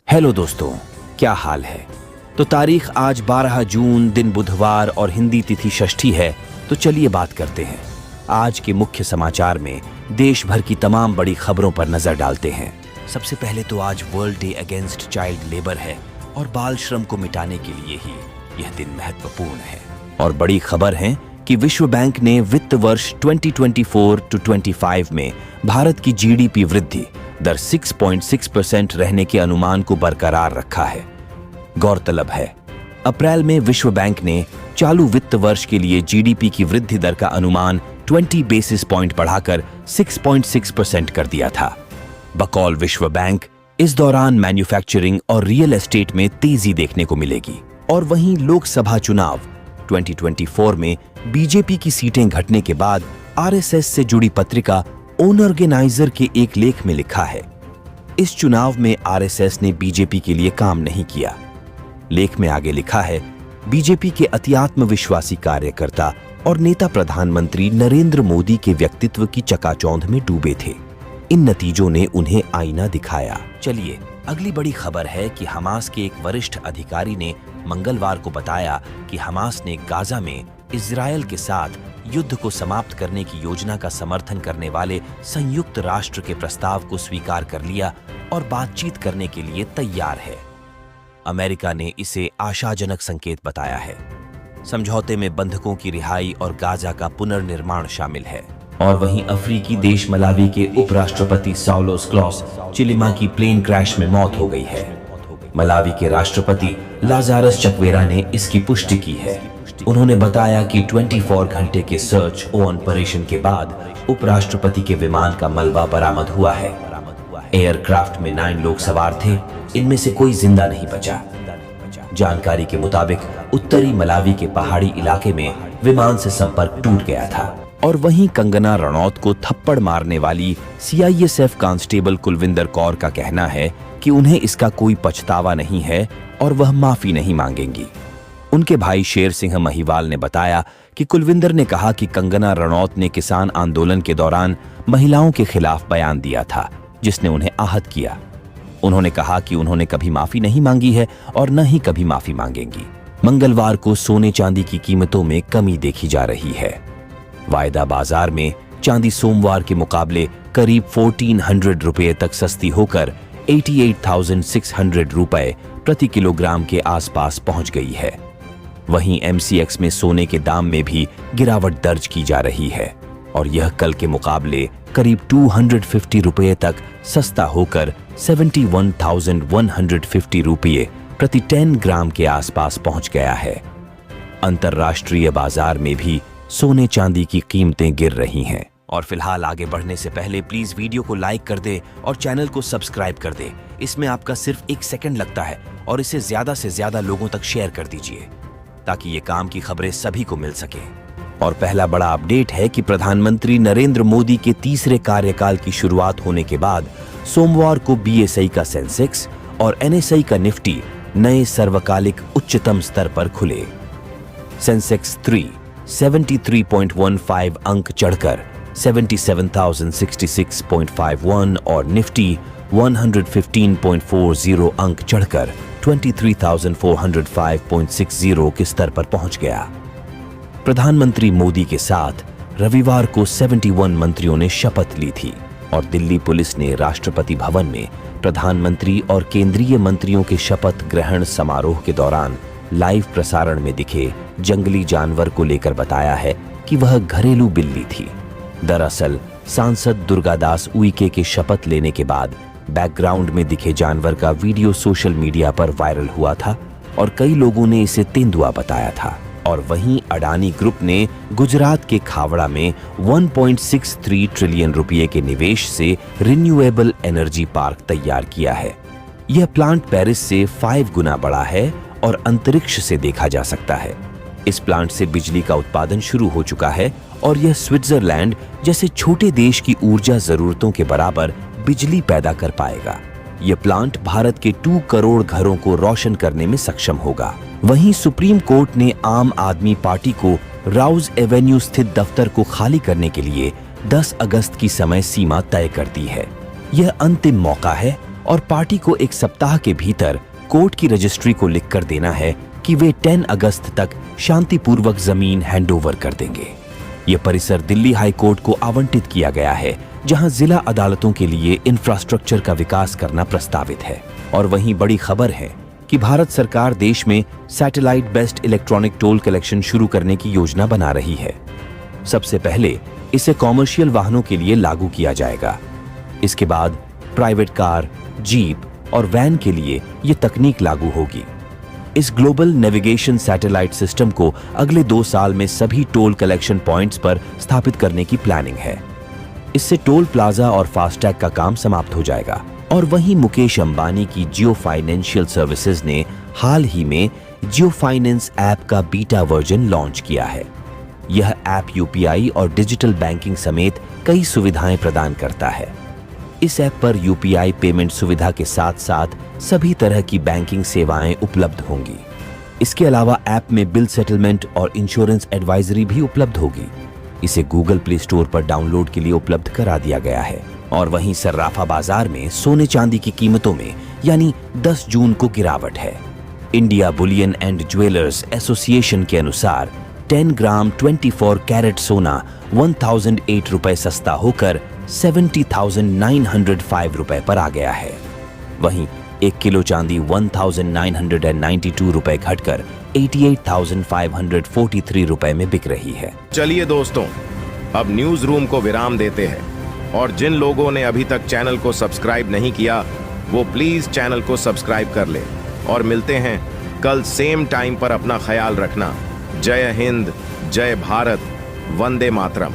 Hello दोस्तों, क्या हाल है। तो तारीख आज 12 जून दिन बुधवार और हिंदी तिथि षष्ठी है। तो चलिए बात करते हैं आज के मुख्य समाचार में देश भर की तमाम बड़ी खबरों पर नजर डालते हैं। सबसे पहले तो आज world day against child labour है और बाल श्रम को मिटाने के लिए ही यह दिन महत्वपूर्ण है। और बड़ी खबर है कि विश्व बैंक ने वित्त वर्ष 2024-25 में भारत की जीडीपी वृद्धि दर 6.6% रहने के अनुमान को बरकरार रखा है। गौरतलब है, अप्रैल में विश्व बैंक ने चालू वित्त वर्ष के लिए जीडीपी की वृद्धि दर का अनुमान 20 बेसिस पॉइंट बढ़ाकर 6.6% कर दिया था। बकौल विश्व बैंक, इस दौरान मैन्युफैक्चरिंग और रियल एस्टेट में तेजी देखने को मिलेगी। और वहीं लोकसभा चुनाव 2024 में बीजेपी की सीटें घटने के बाद आरएसएस से जुड़ी पत्रिका ऑर्गेनाइजर के एक लेख में लिखा है, इस चुनाव में आरएसएस ने बीजेपी के लिए काम नहीं किया। लेख में आगे लिखा है, बीजेपी के अति आत्मविश्वासी कार्यकर्ता और नेता प्रधानमंत्री नरेंद्र मोदी के व्यक्तित्व की चकाचौंध में डूबे थे। इन नतीजों ने उन्हें आईना दिखाया। चलिए, अगली बड़ी खबर है कि हमास के एक वरिष्ठ अधिकारी ने मंगलवार को बताया कि हमास ने गाजा में इजरायल के साथ युद्ध को समाप्त करने की योजना का समर्थन करने वाले संयुक्त राष्ट्र के प्रस्ताव को स्वीकार कर लिया और बातचीत करने के लिए तैयार है। अमेरिका ने इसे आशाजनक संकेत बताया है। समझौते में बंधकों की रिहाई और गाजा का पुनर्निर्माण शामिल है। और वहीं अफ्रीकी देश मलावी के उपराष्ट्रपति साउलोस क्लॉस चिलिमा की प्लेन क्रैश में मौत हो गई है। मलावी के राष्ट्रपति लाजारस चक्वेरा ने इसकी पुष्टि की है। उन्होंने बताया कि 24 घंटे के सर्च ऑपरेशन के बाद उपराष्ट्रपति के विमान का मलबा बरामद हुआ है। एयरक्राफ्ट में 9 लोग सवार थे, इनमें से कोई जिंदा नहीं बचा। जानकारी के मुताबिक उत्तरी मलावी के पहाड़ी इलाके में विमान से संपर्क टूट गया था। और वहीं कंगना रनौत को थप्पड़ मारने वाली सीआईएसएफ कांस्टेबल कुलविंदर कौर का कहना है कि उन्हें इसका कोई पछतावा नहीं है और वह माफी नहीं मांगेंगी। उनके भाई शेर सिंह महिवाल ने बताया कि कुलविंदर ने कहा कि कंगना रनौत ने किसान आंदोलन के दौरान महिलाओं के खिलाफ बयान दिया था, जिसने उन्हें आहत किया। उन्होंने कहा कि उन्होंने कभी माफी नहीं मांगी है और न ही कभी माफी मांगेंगी। मंगलवार को सोने चांदी की कीमतों में कमी देखी जा रही है। वायदा बाजार में चांदी सोमवार के मुकाबले करीब 1400 रुपये तक सस्ती होकर 88,600 रुपये प्रति किलोग्राम के आसपास पहुंच गई है। वहीं एमसीएक्स में सोने के दाम में भी गिरावट दर्ज की जा रही है और यह कल के मुकाबले करीब 250 रुपये तक सस्ता होकर 71,150 रुपये प्रति 10 ग्राम के आसपास पहुंच गया है। अंतर्राष्ट्रीय बाजार में भी सोने चांदी की कीमतें गिर रही हैं। और फिलहाल आगे बढ़ने से पहले प्लीज वीडियो को लाइक कर दे और चैनल को सब्सक्राइब कर दे। इसमें आपका सिर्फ 1 सेकंड लगता है और इसे ज्यादा से ज्यादा लोगों तक शेयर कर दीजिए ताकि ये काम की खबरें सभी को मिल सके। और पहला बड़ा अपडेट है कि प्रधानमंत्री नरेंद्र मोदी के तीसरे कार्यकाल की शुरुआत होने के बाद सोमवार को बीएसई का सेंसेक्स और एनएसई का निफ्टी नए सर्वकालिक उच्चतम स्तर पर खुले। सेंसेक्स 73.15 अंक चढ़कर 77,066.51 और निफ्टी 115.40 अंक चढ़कर 23,405.60 के स्तर पर पहुंच गया। प्रधानमंत्री मोदी के साथ रविवार को 71 मंत्रियों ने शपथ ली थी और दिल्ली पुलिस ने राष्ट्रपति भवन में प्रधानमंत्री और केंद्रीय मंत्रियों के शपथ ग्रहण समारोह के दौरान लाइव प्रसारण में दिखे जंगली जानवर को लेकर बताया है कि वह घरेलू बिल्ली थी। दरअसल सांसद दुर्गादास उइके के शपथ लेने के बाद बैकग्राउंड में दिखे जानवर का वीडियो सोशल मीडिया पर वायरल हुआ था और कई लोगों ने इसे तेंदुआ बताया था। और वहीं अडानी ग्रुप ने गुजरात के खावड़ा में 1.63 ट्रिलियन रुपये के निवेश से रिन्यूएबल एनर्जी पार्क तैयार किया है। यह प्लांट पेरिस से 5 गुना बड़ा है और अंतरिक्ष से देखा जा सकता है। इस प्लांट से बिजली का उत्पादन शुरू हो चुका है और यह स्विट्जरलैंड जैसे छोटे देश की ऊर्जा जरूरतों के बराबर बिजली पैदा कर पाएगा। यह प्लांट भारत के 2 करोड़ घरों को रोशन करने में सक्षम होगा। वहीं सुप्रीम कोर्ट ने आम आदमी पार्टी को राउज एवेन्यू स्थित दफ्तर को खाली करने के लिए 10 अगस्त की समय सीमा तय कर दी है। यह अंतिम मौका है और पार्टी को एक सप्ताह के भीतर कोर्ट की रजिस्ट्री को लिखकर देना है कि वे 10 अगस्त तक शांतिपूर्वक जमीन हैंडओवर कर देंगे। यह परिसर दिल्ली हाई कोर्ट को आवंटित किया गया है, जहां जिला अदालतों के लिए इंफ्रास्ट्रक्चर का विकास करना प्रस्तावित है। और वहीं बड़ी खबर है कि भारत सरकार देश में satellite based electronic toll collection शुरू करने की योजना बना रही है। सबसे पहले इसे कॉमर्शियल वाहनों के लिए लागू किया जाएगा। इसके बाद प्राइवेट कार, जीप और वैन के लिए ये तकनीक लागू होगी। इस ग्लोबल नेविगेशन सैटेलाइट सिस्टम को अगले 2 साल में सभी टोल कलेक्शन पॉइंट्स पर स्थापित करने की प्लानिंग है। इससे टोल प्लाजा और फास्टैग का काम समाप्त हो जाएगा। और वहीं मुकेश अंबानी की जियो फाइनेंशियल सर्विसेज ने हाल ही में जियो फाइनेंस ऐप का बीटा वर्जन लॉन्च किया है। यह ऐप यूपीआई और डिजिटल बैंकिंग समेत कई सुविधाएं प्रदान करता है। इस ऐप पर यूपीआई पेमेंट सुविधा के साथ साथ सभी तरह की बैंकिंग सेवाएं उपलब्ध होंगी। इसके अलावा ऐप में बिल सेटलमेंट और इंश्योरेंस एडवाइजरी भी उपलब्ध होगी। इसे गूगल प्ले स्टोर पर डाउनलोड के लिए उपलब्ध करा दिया गया है। और वहीं सर्राफा बाजार में सोने चांदी की कीमतों में यानी 10 जून को गिरावट है। India Boolean and jewellers association के अनुसार 10 ग्राम 24 कैरेट सोना 1008 रुपए सस्ता होकर 70,905 रुपए पर आ गया है। वहीं 1 किलो चांदी 1,992 रुपए घटकर 88,543 रुपए में बिक रही है। चलिए दोस्तों, अब न्यूज रूम को विराम देते हैं और जिन लोगों ने अभी तक चैनल को सब्सक्राइब नहीं किया वो प्लीज चैनल को सब्सक्राइब कर ले और मिलते हैं कल सेम टाइम पर। अपना ख्याल रखना। जय हिंद, जय भारत, वंदे मातरम।